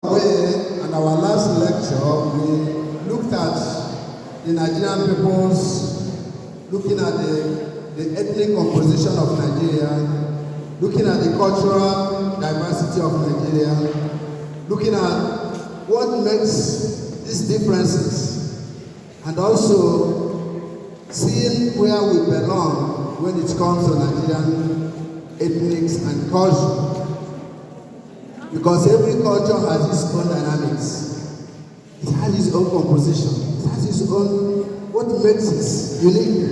And our last lecture, we looked at the Nigerian peoples, looking at the ethnic composition of Nigeria, looking at the cultural diversity of Nigeria, looking at what makes these differences, and also seeing where we belong when it comes to Nigerian ethnics and culture. Because every culture has its own dynamics. It has its own composition. It has its own, what makes it unique.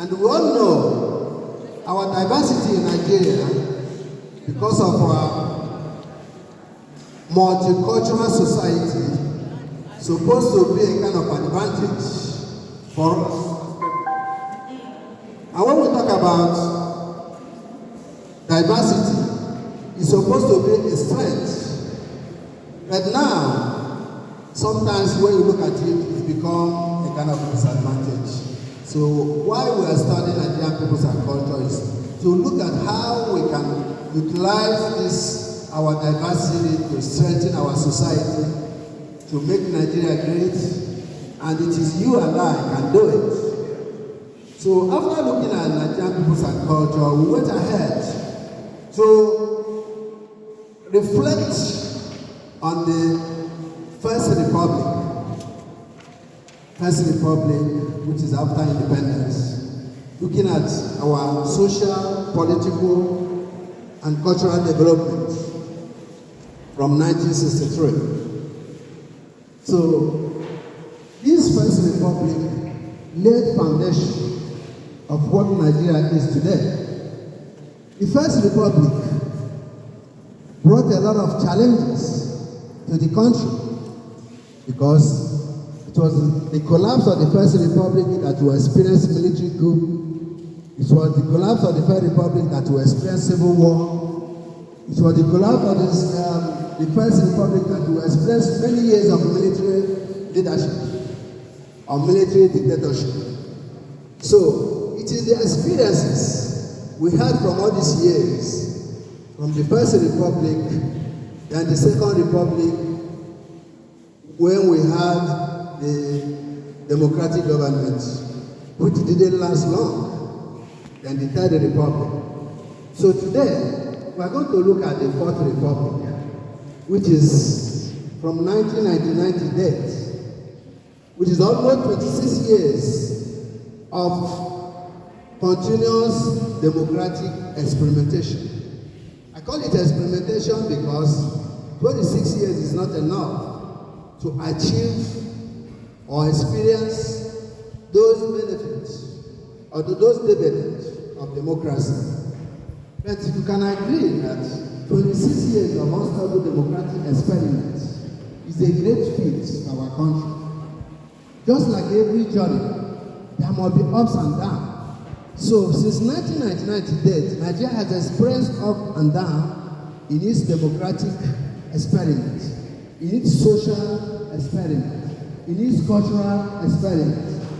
And we all know our diversity in Nigeria, because of our multicultural society, supposed to be a kind of advantage for us. And when we talk about diversity, it's supposed to be a strength. But now, sometimes when you look at it, it's become a kind of disadvantage. So why we are studying Nigerian peoples and culture is to look at how we can utilize this, our diversity, to strengthen our society, to make Nigeria great, and it is you and I can do it. So after looking at Nigerian peoples and culture, we went ahead to reflect on the First Republic, which is after independence, looking at our social, political, and cultural development from 1963. So, this First Republic laid foundation of what Nigeria is today. The First Republic brought a lot of challenges to the country because it was the collapse of the First Republic that will experience military coup. It was the collapse of the First Republic that will experience civil war. It was the collapse of the First Republic that will experience many years of military leadership or military dictatorship. So it is the experiences we had from all these years, from the First Republic, then the Second Republic, when we had the democratic government, which didn't last long, then the Third Republic. So today, we are going to look at the Fourth Republic, which is from 1999 to date, which is almost 26 years of continuous democratic experimentation. I call it experimentation because 26 years is not enough to achieve or experience those benefits or those dividends of democracy. But you can agree that 26 years of unstable democratic experiment is a great feat for our country. Just like every journey, there must be ups and downs. So, since 1999 to date, Nigeria has experienced up and down in its democratic experiment, in its social experiment, in its cultural experiment,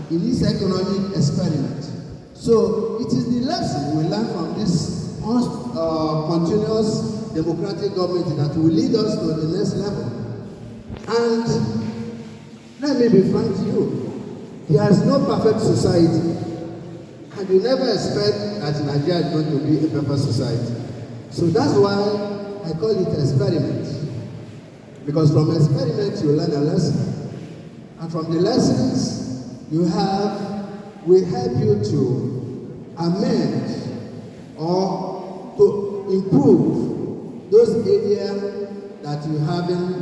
in its economic experiment. So, it is the lesson we learn from this continuous democratic government that will lead us to the next level. And let me be frank to you, there is no perfect society. And you never expect that Nigeria is going to be a perfect society. So that's why I call it experiment. Because from experiment you learn a lesson. And from the lessons you have will help you to amend or to improve those areas that you're having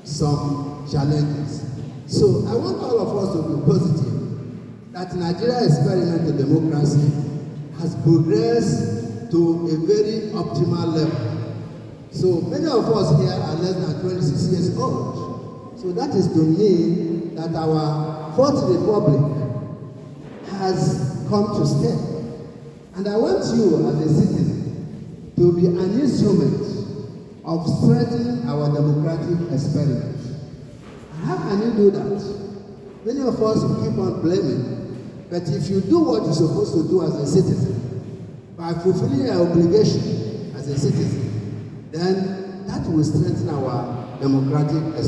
some challenges. So I want all of us to be positive that Nigeria experiment in democracy has progressed to a very optimal level. So many of us here are less than 26 years old. So that is to mean that our Fourth Republic has come to stay. And I want you as a citizen to be an instrument of strengthening our democratic experiment. How can you do that? Many of us will keep on blaming. But if you do what you're supposed to do as a citizen, by fulfilling your obligation as a citizen, then that will strengthen our democratic